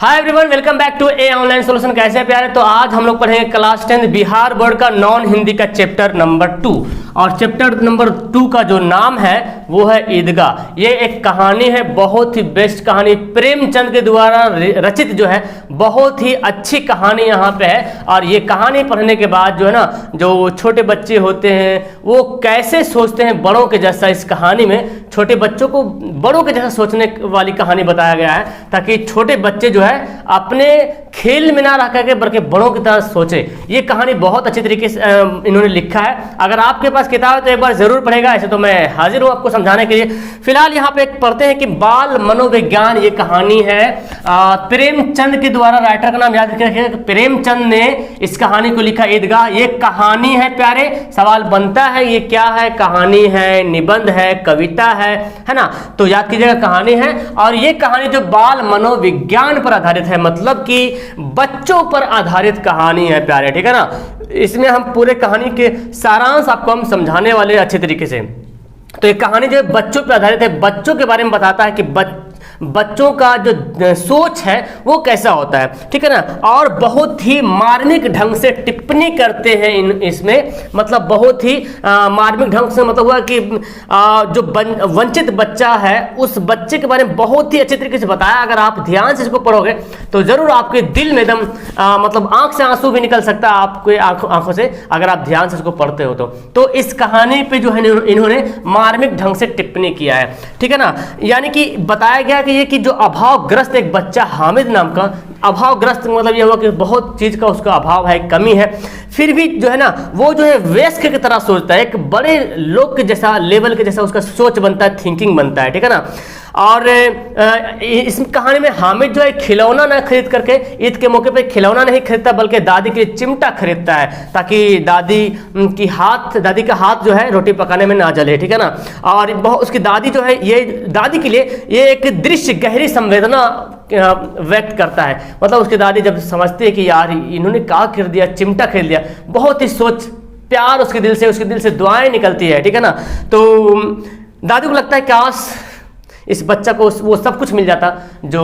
Hi everyone, welcome back to a online solution. कैसे हैं प्यारे? तो आज हम लोग पढ़ेंगे क्लास 10 बिहार बोर्ड का नॉन हिंदी का चैप्टर नंबर 2। और चैप्टर नंबर 2 का जो नाम है वो है ईदगाह। ये एक कहानी है, बहुत ही बेस्ट कहानी, प्रेमचंद के द्वारा रचित जो है, बहुत ही अच्छी कहानी यहाँ पे है। और ये कहानी पढ़ने के बाद जो है ना, जो छोटे बच्चे होते हैं वो कैसे सोचते हैं बड़ों के जैसा। इस कहानी में छोटे बच्चों को बड़ों के जैसा सोचने वाली कहानी बताया गया है, ताकि छोटे बच्चे जो है अपने खेल में ना रह करके बल्कि बड़ों की तरह सोचे। ये कहानी बहुत अच्छी तरीके से इन्होंने लिखा है। अगर आपके पास किताब है तो एक बार जरूर पढ़ेगा, ऐसे तो मैं हाजिर हूँ आपको समझाने के लिए। फिलहाल यहाँ पे एक पढ़ते हैं कि बाल मनोविज्ञान, ये कहानी है प्रेमचंद के द्वारा। राइटर का नाम याद रखिए, प्रेमचंद ने इस कहानी को लिखा ईदगाह। ये कहानी है प्यारे। सवाल बनता है ये क्या है? कहानी है, निबंध है, कविता है ना? तो याद कीजिएगा कहानी है। और ये कहानी जो बाल मनोविज्ञान पर आधारित है, मतलब कि बच्चों पर आधारित कहानी है प्यारे, ठीक है ना? इसमें हम पूरे कहानी के सारांश आपको हम समझाने वाले अच्छे तरीके से। तो ये कहानी जो बच्चों पर आधारित है, बच्चों के बारे में बताता है कि बच्चों का जो सोच है वो कैसा होता है, ठीक है ना? और बहुत ही मार्मिक ढंग से टिप्पणी करते हैं इसमें, मतलब बहुत ही मार्मिक ढंग से, मतलब हुआ कि जो वंचित बच्चा है उस बच्चे के बारे में बहुत ही अच्छे तरीके से बताया। अगर आप ध्यान से इसको पढ़ोगे तो जरूर आपके दिल में एकदम मतलब आंख से आंसू भी निकल सकता है आपके आंखों से, अगर आप ध्यान से इसको पढ़ते हो तो इस कहानी पे जो है इन्होंने मार्मिक ढंग से टिप्पणी किया है, ठीक है ना? यानी कि बताया गया कि ये कि जो अभावग्रस्त एक बच्चा हामिद नाम का, अभावग्रस्त मतलब ये हुआ कि बहुत चीज का उसका अभाव है, कमी है, फिर भी जो है ना वो जो है वयस्क की तरह सोचता है, एक बड़े लोग के जैसा, लेवल के जैसा उसका सोच बनता है, थिंकिंग बनता है, ठीक है ना? और इस कहानी में हामिद जो है खिलौना ना खरीद करके, ईद के मौके पे खिलौना नहीं खरीदता बल्कि दादी के लिए चिमटा खरीदता है, ताकि दादी का हाथ जो है रोटी पकाने में ना जले, ठीक है ना? और उसकी दादी जो है, ये दादी के लिए ये एक दृश्य गहरी संवेदना व्यक्त करता है। मतलब उसकी दादी जब समझती है कि यार इन्होंने क्या कर दिया, चिमटा खरीद लिया, बहुत ही सोच प्यार उसके दिल से दुआएं निकलती है, ठीक है ना? तो दादी को लगता है काश इस बच्चा को वो सब कुछ मिल जाता जो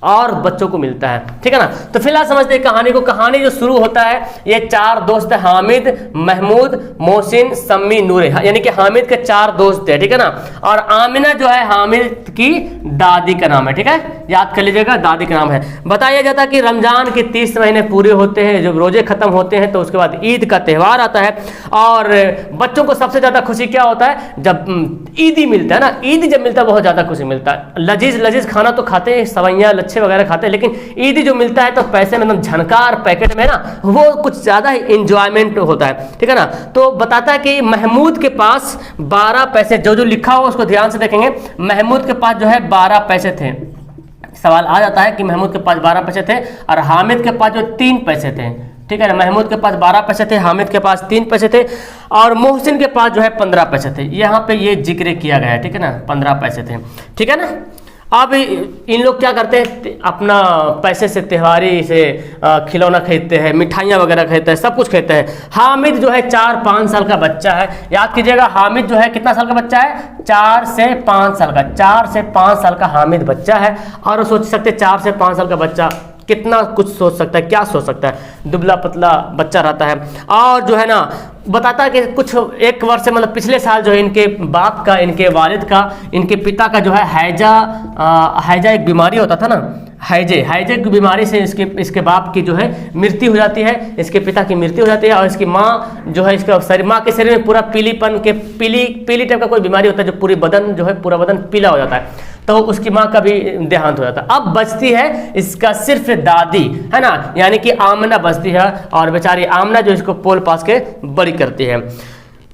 और बच्चों को मिलता है, ठीक है ना? तो फिलहाल समझते हैं कहानी को। कहानी जो शुरू होता है, ये चार दोस्त है, हामिद, महमूद, मोहसिन, सम्मी, नूरे, यानी कि हामिद के चार दोस्त है, ठीक है ना? और आमिना जो है हामिद की दादी का नाम है, ठीक है? याद कर लीजिएगा, दादी का नाम है। बताया जाता है कि रमजान के 30 महीने पूरे होते हैं, जब रोजे खत्म होते हैं तो उसके बाद ईद का त्यौहार आता है। और बच्चों को सबसे ज्यादा खुशी क्या होता है? जब ईदी मिलता है ना, ईदी जब मिलता है बहुत ज्यादा खुशी मिलता है। लजीज खाना तो खाते हैं, सवैयां लच्छे वगैरह खाते हैं, लेकिन ईदी जो मिलता है तो पैसे में एकदम झनकार पैकेट में ना, वो कुछ ज्यादा ही इंजॉयमेंट होता है, ठीक है ना? तो बताता है कि महमूद के पास 12 पैसे, जो लिखा हो उसको ध्यान से देखेंगे। महमूद के पास जो है 12 पैसे थे। सवाल आ जाता है कि महमूद के पास 12 पैसे थे और हामिद के पास जो 3 पैसे थे, ठीक है ना? महमूद के पास 12 पैसे थे, हामिद के पास 3 पैसे थे और मोहसिन के पास जो है 15 पैसे थे। यहाँ पे ये जिक्र किया गया है, ठीक है ना? 15 पैसे थे, ठीक है ना? अब इन लोग क्या करते हैं, अपना पैसे से त्योहारी से खिलौना खरीदते हैं, मिठाइयाँ वगैरह खरीदते हैं, सब कुछ खरीदते हैं। हामिद जो है 4-5 साल का बच्चा है। याद कीजिएगा, हामिद जो है कितना साल का बच्चा है? 4 से 5 साल का। 4 से 5 साल का हामिद बच्चा है। और सोच सकते 4 से 5 साल का बच्चा कितना कुछ सोच सकता है, क्या सोच सकता है? दुबला पतला बच्चा रहता है। और जो है ना बताता है कि कुछ एक वर्ष से, मतलब पिछले साल जो है इनके बाप का, इनके वालिद का, इनके पिता का जो है हैजा एक बीमारी होता था ना, हैजे की बीमारी से इसके बाप की जो है मृत्यु हो जाती है, इसके पिता की मृत्यु हो जाती है। और इसकी माँ जो है, इसका शरीर, माँ के शरीर में पूरा पीलीपन के पीली टाइप का कोई बीमारी होता है, जो पूरा बदन पीला हो जाता है, तो उसकी माँ का भी देहांत हो जाता है। अब बचती है इसका सिर्फ दादी, है ना? यानी कि आमना बचती है, और बेचारी आमना जो इसको पोल पास के बड़ी करती है।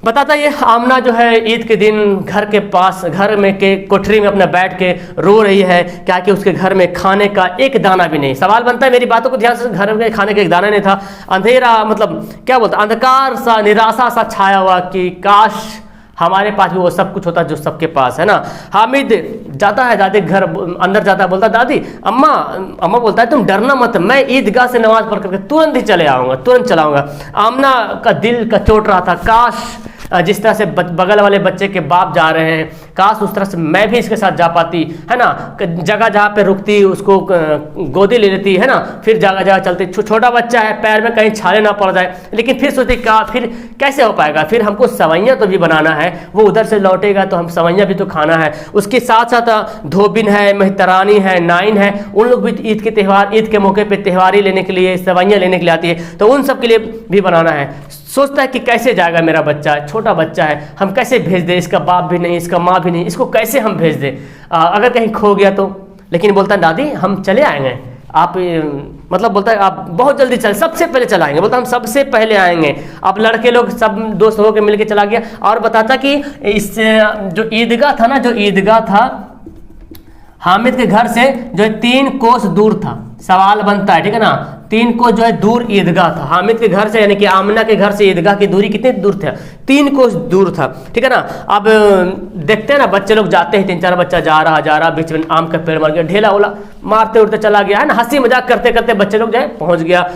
बताता ये आमना जो है ईद के दिन घर में के कोठरी में अपना बैठ के रो रही है, क्या कि उसके घर में खाने का एक दाना भी नहीं। सवाल बनता है, मेरी बातों को ध्यान से, घर में खाने का एक दाना नहीं था, अंधेरा, मतलब क्या बोलता, अंधकार सा, निराशा सा छाया हुआ कि काश हमारे पास भी वो सब कुछ होता जो सबके पास है ना। हामिद जाता है दादी घर अंदर जाता है, बोलता है दादी अम्मा बोलता है तुम डरना मत, मैं ईदगाह से नमाज पढ़ करके तुरंत ही तुरंत चलाऊंगा। आमना का दिल का चोट रहा था, काश जिस तरह से बगल वाले बच्चे के बाप जा रहे हैं, काश उस तरह से मैं भी इसके साथ जा पाती, है ना। जगह जहाँ पे रुकती उसको गोदी ले लेती, है ना, फिर जगह जगह चलती। छोटा बच्चा है, पैर में कहीं छाले ना पड़ जाए, लेकिन फिर सोचती क्या, फिर कैसे हो पाएगा, फिर हमको सवैयाँ तो भी बनाना है, वो उधर से लौटेगा तो हम सवैयाँ भी तो खाना है। उसके साथ साथ धोबिन है, मेहतरानी है, नाइन है, उन लोग भी ईद के त्यौहार, ईद के मौके पे त्यौहारी लेने के लिए, सवैयाँ लेने के लिए आती है, तो उन सब के लिए भी बनाना है। सोचता है कि कैसे जाएगा मेरा बच्चा, छोटा बच्चा है, हम कैसे भेज दें, इसका बाप भी नहीं, इसका माँ भी नहीं, इसको कैसे हम भेज दें, अगर कहीं खो गया तो। लेकिन बोलता है दादी हम चले आएंगे, आप मतलब बोलता है आप बहुत जल्दी चल, सबसे पहले चलाएंगे, बोलता हम सबसे पहले आएंगे। अब लड़के लोग सब दोस्त होकर मिलके चला गया। और बताता कि इस जो ईदगाह था ना, जो ईदगाह था हामिद के घर से जो है 3 कोस दूर था। सवाल बनता है, ठीक है ना, 3 कोस जो है दूर ईदगाह था हामिद के घर से, यानी कि आमना के घर से ईदगाह की दूरी कितनी दूर था, 3 कोस दूर था, ठीक है ना। अब देखते हैं ना बच्चे लोग जाते हैं, 3-4 बच्चा जा रहा, बीच में आम का पेड़ मर गया, ढेला उला मारते उड़ते चला गया, है ना। हंसी मजाक करते करते बच्चे लोग जो है पहुंच गया।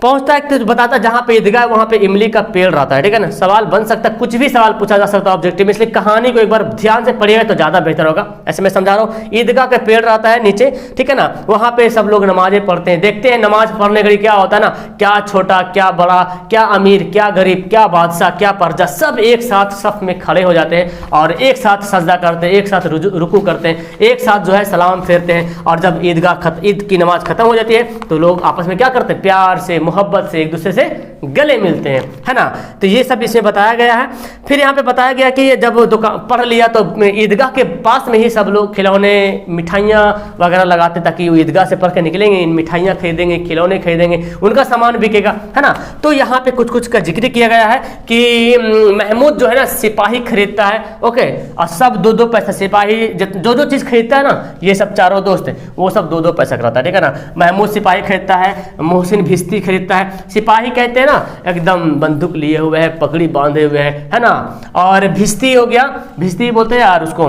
पहुंचता है तो बताता जहाँ पे ईदगाह है वहाँ पे इमली का पेड़ रहता है, ठीक है ना। सवाल बन सकता है, कुछ भी सवाल पूछा जा सकता है ऑब्जेक्टिव में, इसलिए कहानी को एक बार ध्यान से पढ़िएगा तो ज़्यादा बेहतर होगा। ऐसे मैं समझा रहा हूँ, ईदगाह का पेड़ रहता है नीचे, ठीक है ना, वहाँ पे सब लोग नमाजें पढ़ते हैं। देखते हैं नमाज पढ़ने के लिए क्या होता है ना, क्या छोटा क्या बड़ा, क्या अमीर क्या गरीब, क्या बादशाह क्या प्रजा, सब एक साथ सफ में खड़े हो जाते हैं और एक साथ सजदा करते हैं, एक साथ रुकू करते हैं, एक साथ जो है सलाम फेरते हैं। और जब ईद की नमाज खत्म हो जाती है तो लोग आपस में क्या करते हैं, प्यार से मोहब्बत से एक दूसरे से गले मिलते हैं, है ना। तो ये सब इसमें बताया गया है। फिर यहाँ पे बताया गया कि जब दुकान पढ़ लिया तो ईदगाह के पास में ही सब लोग खिलौने मिठाइयाँ वगैरह लगाते, ताकि वो ईदगाह से पढ़ के निकलेंगे, मिठाइयाँ खरीदेंगे, खिलौने खरीदेंगे, उनका सामान बिकेगा, है ना। तो यहाँ पे कुछ कुछ का जिक्र किया गया है कि महमूद जो है ना सिपाही खरीदता है, ओके, और सब 2-2 पैसा, सिपाही जो चीज़ खरीदता है ना, ये सब चारों दोस्त है वो सब 2-2 पैसा कराता है, ठीक है ना। महमूद सिपाही खरीदता है, मोहसिन भिस्ती खरीदता है। सिपाही कहते हैं ना एकदम बंदूक लिए हुए है, पगड़ी बांधे हुए है ना। और भिस्ती हो गया, भिस्ती बोलते हैं यार उसको,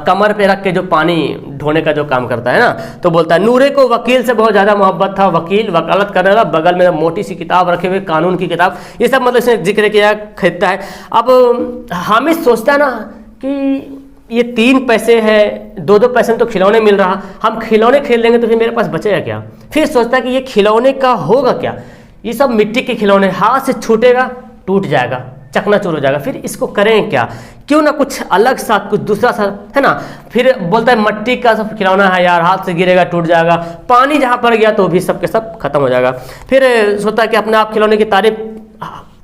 कमर पे रख के जो पानी ढोने का जो काम करता है ना। तो बोलता है नूरे को वकील से बहुत ज़्यादा मोहब्बत था, वकील वकालत करने वाला, बगल में मोटी सी किताब रखे हुए, कानून की किताब, ये सब मतलब इसने जिक्र किया, खरीदता है। अब हामिद सोचता है ना कि ये 3 पैसे है, 2-2 पैसे में तो खिलौने मिल रहा, हम खिलौने खरीद लेंगे तो फिर मेरे पास बचेगा क्या। फिर सोचता है कि ये खिलौने का होगा क्या, ये सब मिट्टी के खिलौने, हाथ से छूटेगा टूट जाएगा, चकनाचूर हो जाएगा, फिर इसको करें क्या, क्यों ना कुछ अलग सा, कुछ दूसरा सा, है ना। फिर बोलता है मट्टी का सब खिलौना है यार, हाथ से गिरेगा टूट जाएगा, पानी जहाँ पड़ गया तो भी सब के सब खत्म हो जाएगा। फिर सोचता है कि अपने आप खिलौने की तारीफ,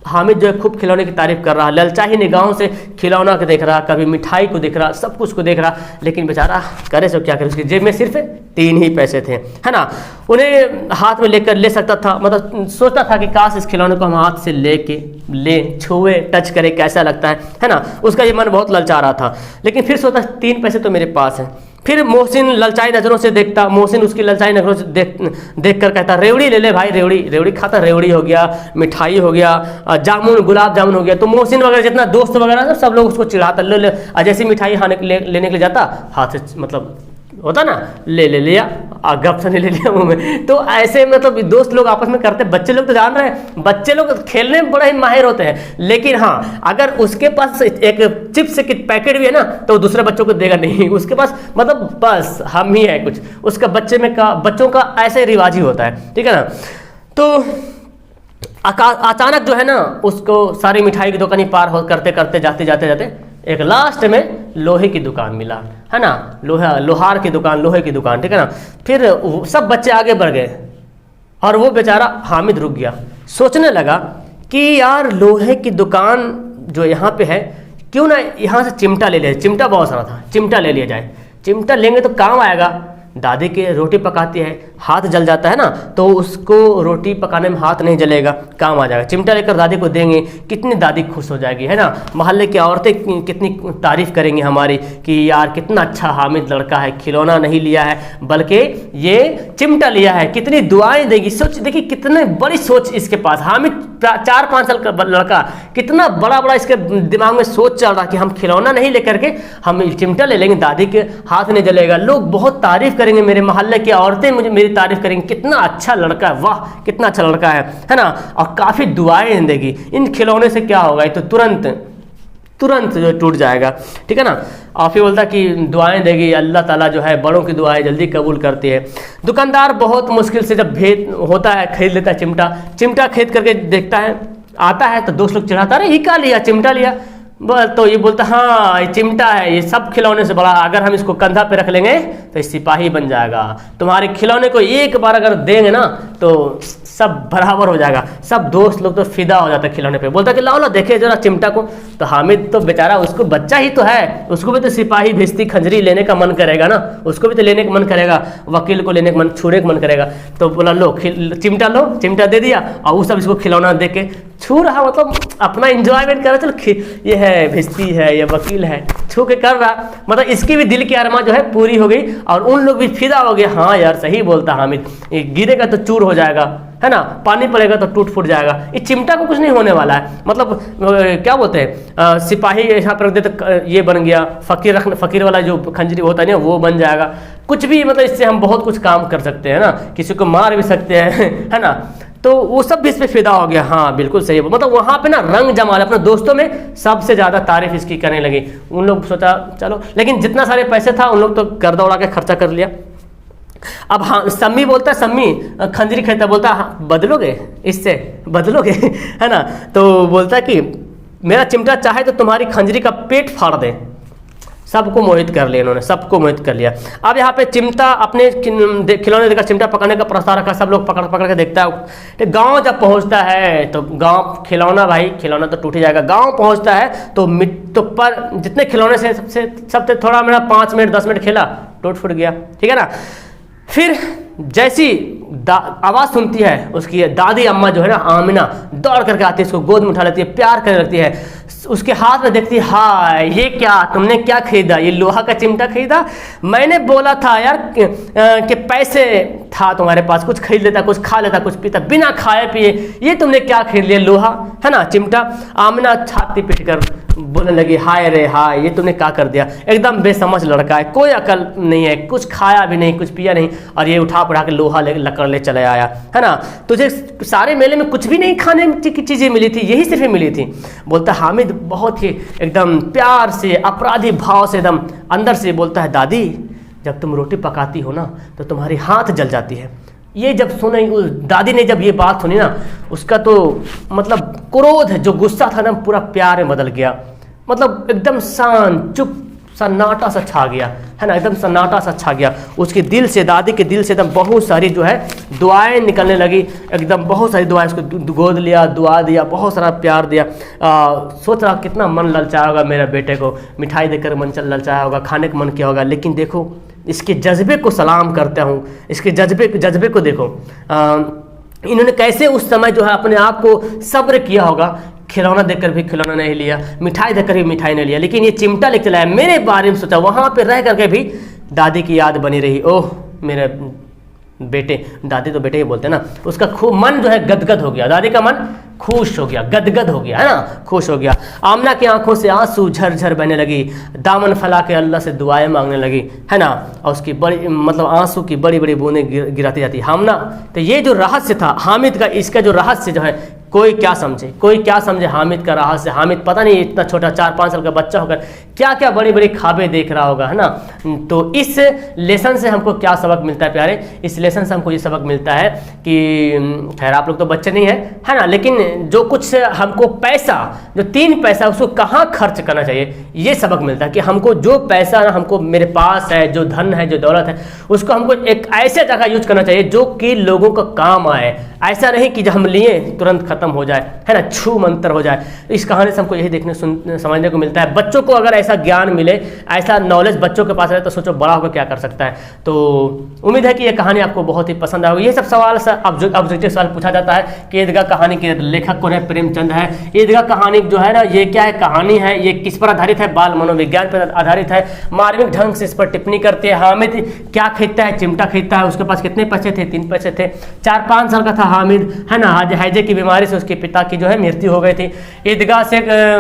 हामिद जो है खूब खिलौने की तारीफ कर रहा, ललचाही निगाहों से खिलौना को देख रहा, कभी मिठाई को देख रहा, सब कुछ को देख रहा, लेकिन बेचारा करे सो क्या करे, उसकी जेब में सिर्फ 3 ही पैसे थे, है ना। उन्हें हाथ में लेकर ले सकता था, मतलब सोचता था कि काश इस खिलौने को हम हाथ से ले छुए, टच करे, कैसा लगता है ना। उसका ये मन बहुत ललचा रहा था, लेकिन फिर सोचता 3 पैसे तो मेरे पास हैं। फिर मोहसिन ललचाई नज़रों से देखता, मोहसिन उसकी ललचाई नज़रों से देख कर कहता रेवड़ी ले ले भाई, रेवड़ी खाता, रेवड़ी हो गया, मिठाई हो गया, जामुन, गुलाब जामुन हो गया। तो मोहसिन वगैरह जितना दोस्त वगैरह सब लोग उसको चिढ़ाता, ले जैसी मिठाई लेने के लिए जाता, हाथ से मतलब होता ना, ले लिया, गप से ले लिया मुँह में। तो ऐसे मतलब दोस्त लोग आपस में करते, बच्चे लोग तो जान रहे हैं, बच्चे लोग खेलने में बड़ा ही माहिर होते हैं, लेकिन हाँ अगर उसके पास एक चिप्स के पैकेट भी है ना तो दूसरे बच्चों को देगा नहीं, उसके पास मतलब बस हम ही है कुछ, उसका बच्चों का ऐसे रिवाज ही होता है, ठीक है ना। तो अचानक जो है ना उसको सारी मिठाई की दुकान पार हो करते करते जाते एक लास्ट में लोहे की दुकान मिला, है ना, लोहार की दुकान, लोहे की दुकान, ठीक है ना। फिर सब बच्चे आगे बढ़ गए और वो बेचारा हामिद रुक गया, सोचने लगा कि यार लोहे की दुकान जो यहाँ पे है, क्यों ना यहाँ से चिमटा ले लिया, चिमटा बहुत सारा था, चिमटा ले लिया जाए, चिमटा लेंगे तो काम आएगा। दादी की रोटी पकाती है, हाथ जल जाता है ना, तो उसको रोटी पकाने में हाथ नहीं जलेगा, काम आ जाएगा। चिमटा लेकर दादी को देंगे, कितनी दादी खुश हो जाएगी, है ना। मोहल्ले की औरतें कितनी तारीफ करेंगी हमारी कि यार कितना अच्छा हामिद लड़का है, खिलौना नहीं लिया है बल्कि ये चिमटा लिया है, कितनी दुआएं देगी। सोच देखिए कितने बड़ी सोच इसके पास, हामिद 4-5 साल का लड़का, कितना बड़ा इसके दिमाग में सोच चल रहा कि हम खिलौना नहीं लेकर के हम चिमटा ले लेंगे, दादी के हाथ नहीं जलेगा, लोग बहुत तारीफ करेंगे, मेरे मोहल्ले की औरतें मुझे मेरी तारीफ करेंगी, कितना अच्छा लड़का है, वाह कितना अच्छा लड़का है ना। और काफ़ी दुआएं देगी। इन खिलौने से क्या होगा, ये तो तुरंत तुरंत जो टूट जाएगा, ठीक है ना। और फिर बोलता कि दुआएं देगी अल्लाह ताला, जो है बड़ों की दुआएं जल्दी कबूल करती है। दुकानदार बहुत मुश्किल से जब भेद होता है खरीद लेता है चिमटा खरीद करके देखता है, आता है तो दोस्त लोग चिढ़ाता, अरे ये क्या लिया, चिमटा लिया। तो ये बोलता हाँ ये चिमटा है, ये सब खिलौने से बड़ा, अगर हम इसको कंधा पे रख लेंगे तो ये सिपाही बन जाएगा। तुम्हारे खिलौने को एक बार अगर देंगे ना तो सब बराबर हो जाएगा। सब दोस्त लोग तो फिदा हो जाता है खिलौने पे, बोलता कि लाओ देखे जरा चिमटा को। तो हामिद तो बेचारा, उसको बच्चा ही तो है, उसको भी तो सिपाही भिश्ती खंजरी लेने का मन करेगा ना, उसको भी तो लेने का मन करेगा, वकील को लेने का मन, छूने का मन करेगा। तो बोला लो चिमटा दे दिया, और वो सब इसको खिलौना दे के छू रहा, मतलब अपना इंजॉयमेंट कर रहा। चलो ये है भिश्ती है, ये वकील है, छू के कर रहा, मतलब इसकी भी दिल की अरमा जो है पूरी हो गई, और उन लोग भी फिदा हो गए। हाँ यार सही बोलता हामिद, ये गिरेगा तो चूर हो जाएगा, है ना, पानी पड़ेगा तो टूट फूट जाएगा, ये चिमटा को कुछ नहीं होने वाला है। मतलब क्या बोलते हैं, सिपाही यहाँ पर रख दे तो ये बन गया, फकीर वाला जो खंजरी होता है ना वो बन जाएगा, कुछ भी, मतलब इससे हम बहुत कुछ काम कर सकते हैं ना, किसी को मार भी सकते हैं, है ना। तो वो सब भी इस पे फिदा हो गया। हाँ बिल्कुल सही, मतलब वहाँ पे ना रंग जमा अपने दोस्तों में सबसे ज़्यादा तारीफ इसकी करने लगी। उन लोग सोचा चलो, लेकिन जितना सारे पैसे था उन लोग तो गर्दा उड़ा के खर्चा कर लिया। अब हाँ सम्मी बोलता है, सम्मी खंजरी खरीदता, बोलता हाँ बदलोगे, इससे बदलोगे है ना। तो बोलता कि मेरा चिमटा चाहे तो तुम्हारी खंजरी का पेट फाड़ दे। सबको मोहित कर लिया इन्होंने, सबको मोहित कर लिया। अब यहाँ पे चिमटा अपने खिलौने देकर चिमटा पकड़ने का प्रस्ताव रखा, सब लोग पकड़ के देखता है। गांव जब पहुँचता है तो गांव खिलौना, भाई खिलौना तो टूट ही जाएगा। गांव पहुँचता है तो पर जितने खिलौने से सबसे थोड़ा मेरा 5 मिनट 10 मिनट खेला, टूट फूट गया, ठीक है ना। फिर जैसी आवाज़ सुनती है उसकी दादी अम्मा जो है ना आमिना, दौड़ करके आती है, इसको गोद में उठा लेती है, प्यार करने लगती है, उसके हाथ में देखती है, हाय ये क्या, तुमने क्या खरीदा, ये लोहा का चिमटा खरीदा। मैंने बोला था यार कि पैसे था तुम्हारे पास, कुछ खरीद लेता, कुछ खा लेता, कुछ पीता, बिना खाए पिए ये तुमने क्या खरीद लिया, लोहा है ना, चिमटा। आमिना छाती पीट कर बोलने लगी, हाय रे हाय, ये तुमने क्या कर दिया, एकदम बेसमझ लड़का है, कोई अकल नहीं है, कुछ खाया भी नहीं, कुछ पिया नहीं, और ये उठा पड़ा के लोहा लकड़ ले चले आया, है ना। तुझे सारे मेले में कुछ भी नहीं खाने की चीज़ें मिली थी, यही सिर्फ मिली थी। बोलता हामिद बहुत ही एकदम प्यार से, अपराधी भाव से, एकदम अंदर से बोलता है, दादी जब तुम रोटी पकाती हो ना तो तुम्हारी हाथ जल जाती है। ये जब सुनी, दादी ने जब ये बात सुनी ना, उसका तो मतलब क्रोध, जो गुस्सा था ना, पूरा प्यार में बदल गया। मतलब एकदम शांत चुप सन्नाटा सा छा गया, है ना, एकदम सन्नाटा सा छा गया उसके दिल से। दादी के दिल से एकदम बहुत सारी जो है दुआएं निकलने लगी, एकदम बहुत सारी दुआएं, उसको गोद लिया, दुआ दिया, बहुत सारा प्यार दिया। सोच रहा कितना मन ललचाया होगा मेरे बेटे को, मिठाई देकर मन ललचाया होगा, खाने का मन किया होगा, लेकिन देखो इसके जज्बे को सलाम करता हूँ, इसके जज्बे को देखो। इन्होंने कैसे उस समय जो है अपने आप को सब्र किया होगा, खिलौना देकर भी खिलौना नहीं लिया, मिठाई देकर भी मिठाई नहीं लिया, लेकिन ये चिमटा लेकर चलाया, मेरे बारे में सोचा, वहाँ पे रह करके भी दादी की याद बनी रही। ओह मेरे बेटे, दादी तो बेटे ही बोलते हैं ना, उसका खूब मन जो है गदगद हो गया, दादी का मन खुश हो गया, गदगद हो गया, है ना, खुश हो गया। आमना की आंखों से आंसू झरझर बहने लगी, दामन फैला के अल्लाह से दुआएं मांगने लगी, है ना, और उसकी बड़ी मतलब आंसू की बड़ी बड़ी बूंदें गिराती जाती। आमना, तो ये जो रहस्य था हामिद का, इसका जो रहस्य जो है कोई क्या समझे हामिद का रहस्य। हामिद पता नहीं इतना छोटा 4-5 साल का बच्चा होकर क्या क्या बड़ी बड़ी ख्वाबें देख रहा होगा, है ना। तो इस लेसन से हमको क्या सबक मिलता है प्यारे, इस लेसन से हमको ये सबक मिलता है कि खैर आप लोग तो बच्चे नहीं है ना, लेकिन जो कुछ हमको पैसा, जो 3 पैसा उसको कहाँ खर्च करना चाहिए, ये सबक मिलता है कि हमको जो पैसा हमको मेरे पास है, जो धन है, जो दौलत है, उसको हमको एक ऐसे जगह यूज करना चाहिए जो कि लोगों का काम आए। ऐसा नहीं कि जब हम लिए तुरंत खत्म हो जाए, है ना, छू मंतर हो जाए। इस कहानी से हमको यही देखने समझने को मिलता है। बच्चों को अगर ऐसा ज्ञान मिले, ऐसा नॉलेज बच्चों के पास रहे, तो सोचो बड़ा होकर क्या कर सकता है। तो उम्मीद है कि ये कहानी आपको बहुत ही पसंद आएगी। ये सब सवाल ऑब्जेक्टिव सवाल पूछा जाता है कि ईदगाह कहानी के लेखक कौन है, प्रेमचंद है। ईदगाह कहानी जो है ना, ये क्या है कहानी है, ये किस पर आधारित है, बाल मनोविज्ञान पर आधारित है। मार्मिक ढंग से इस पर टिप्पणी करते हैं। हामिद क्या खरीदता है, चिमटा खरीदता है, उसके पास कितने पैसे थे, 3 पैसे थे, 4-5 साल का था हामिद, है ना। हैजे की बीमारी से उसके पिता की जो है मृत्यु हो गई थी। ईदगाह से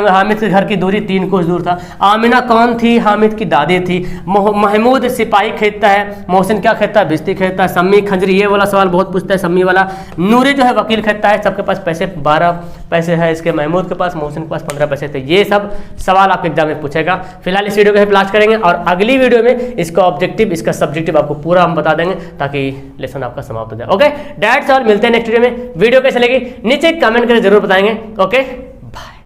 हामिद के घर की दूरी 3 कोस दूर था। आमिना कौन थी? हामिद की दादी थी। महमूद सिपाही खरीदता है, मोहसिन क्या खरीदता है? बिस्ती खरीदता है। सम्मी खंजरी, ये वाला सवाल बहुत पूछता है सम्मी वाला। नूरी जो है वकील खरीदता है। सबके पास पैसे 12 पैसे है, इसके महमूद के पास, मोहसिन के पास 15 पैसे थे। ये सब सवाल आपके एग्जाम में पूछेगा। फिलहाल इस वीडियो को लास्ट करेंगे और अगली वीडियो में इसका ऑब्जेक्टिव, इसका सब्जेक्टिव आपको पूरा हम बता देंगे ताकि लेसन आपका समाप्त हो जाए। ओके दैट्स ऑल, मिलते हैं नेक्स्ट वीडियो में। वीडियो कैसे लगी नीचे कमेंट करके जरूर बताएंगे। ओके।